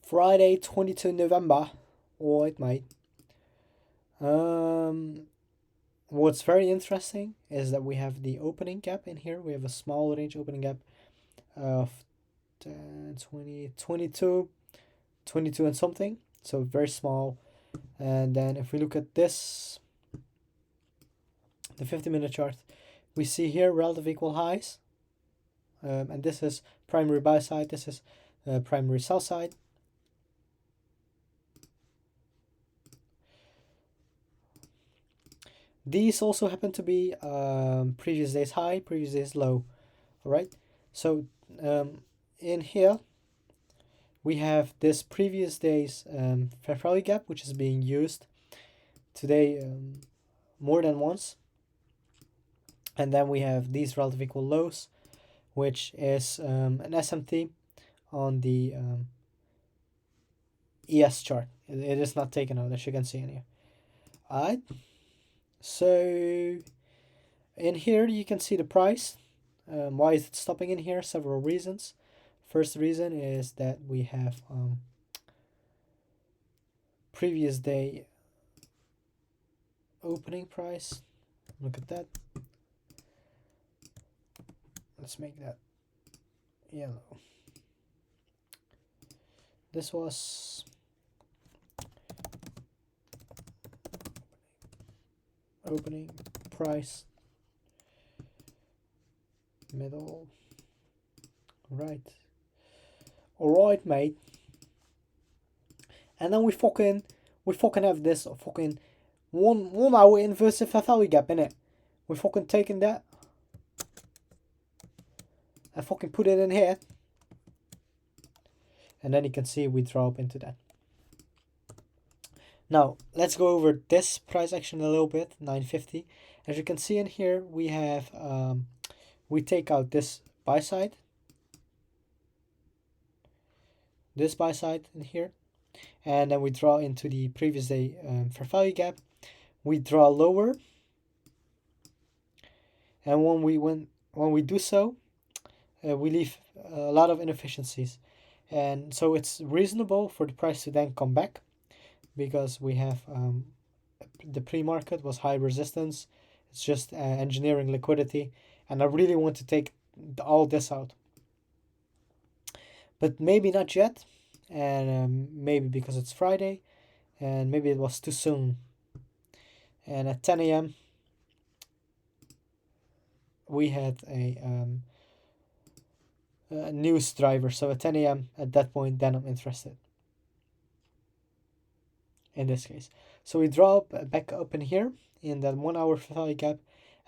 Friday, 22 November. Alright, mate. Um, what's very interesting is that we have the opening gap in here. We have a small range opening gap of 10, 20, 22, 22 and something. So very small. And then if we look at this, the 50-minute chart, we see here relative equal highs. And this is primary buy side. This is primary sell side. These also happen to be previous day's high, previous day's low. All right. So in here, we have this previous day's fair value gap, which is being used today more than once. And then we have these relative equal lows, which is an SMT on the ES chart. It is not taken out, as you can see in here. All right. So in here, you can see the price. Why is it stopping in here? Several reasons. First reason is that we have previous day opening price. Look at that. Let's make that yellow. This was opening price, middle, right. Alright, mate. And then we fucking have this fucking 1 hour inverse fair value gap in it. We fucking taking that and fucking put it in here. And then you can see we drop into that. Now, let's go over this price action a little bit, 950. As you can see in here, we have, we take out this buy side. This buy side in here. And then we draw into the previous day fair value gap. We draw lower. And when we do so, we leave a lot of inefficiencies. And so it's reasonable for the price to then come back, because we have the pre-market was high resistance. It's just engineering liquidity, and I really want to take all this out, but maybe not yet. And maybe because it's Friday, and maybe it was too soon. And at 10 a.m. we had a news driver, so at 10 a.m. at that point, then I'm interested in this case. So we drop back up in here in that 1 hour value gap,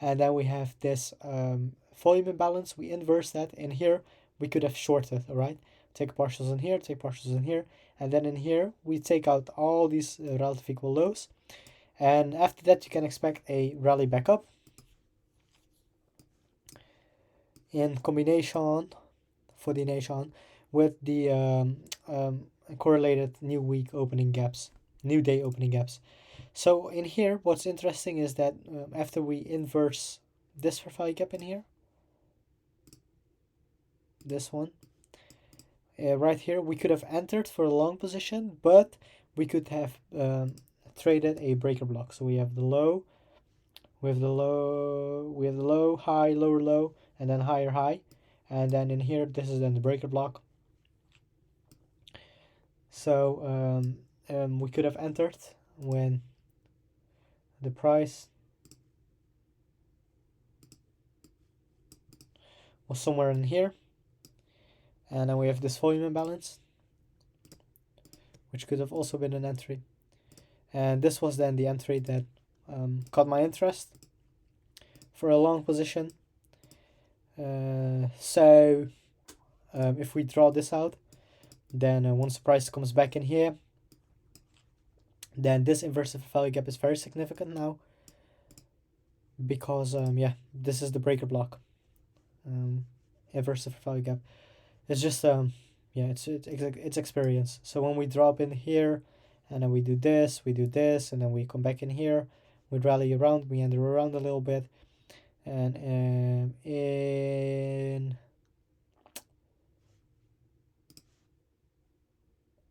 and then we have this volume imbalance. We inverse that in here. We could have shorted, all right? Take partials in here, take partials in here, and then in here we take out all these relative equal lows. And after that, you can expect a rally back up in combination with the correlated new week opening gaps, new day opening gaps. So in here, what's interesting is that after we inverse this fair value gap in here, this one, right here, we could have entered for a long position, but we could have traded a breaker block. So we have the low, we have the low, high, lower low, and then higher high. And then in here, this is then the breaker block. So we could have entered when the price was somewhere in here. And then we have this volume imbalance, which could have also been an entry. And this was then the entry that caught my interest for a long position. So if we draw this out, then once the price comes back in here, then this inverse value gap is very significant now, because yeah, this is the breaker block. Inverse value gap. It's just yeah, it's experience. So when we drop in here, and then we do this, and then we come back in here, we rally around, we enter around a little bit, and in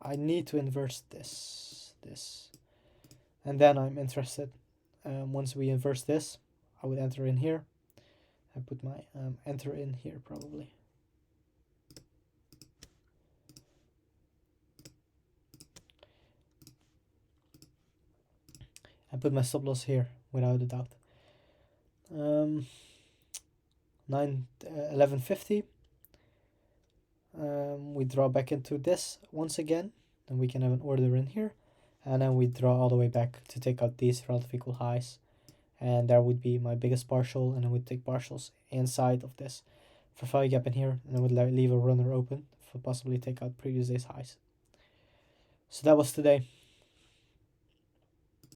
I need to inverse this, and then I'm interested. Once we inverse this, I would enter in here. I put my enter in here probably. I put my stop loss here without a doubt. 1150. We draw back into this once again, and we can have an order in here, and then we draw all the way back to take out these relative equal highs, and there would be my biggest partial, and I would take partials inside of this for value gap in here, and I would leave a runner open for possibly take out previous day's highs. So that was today.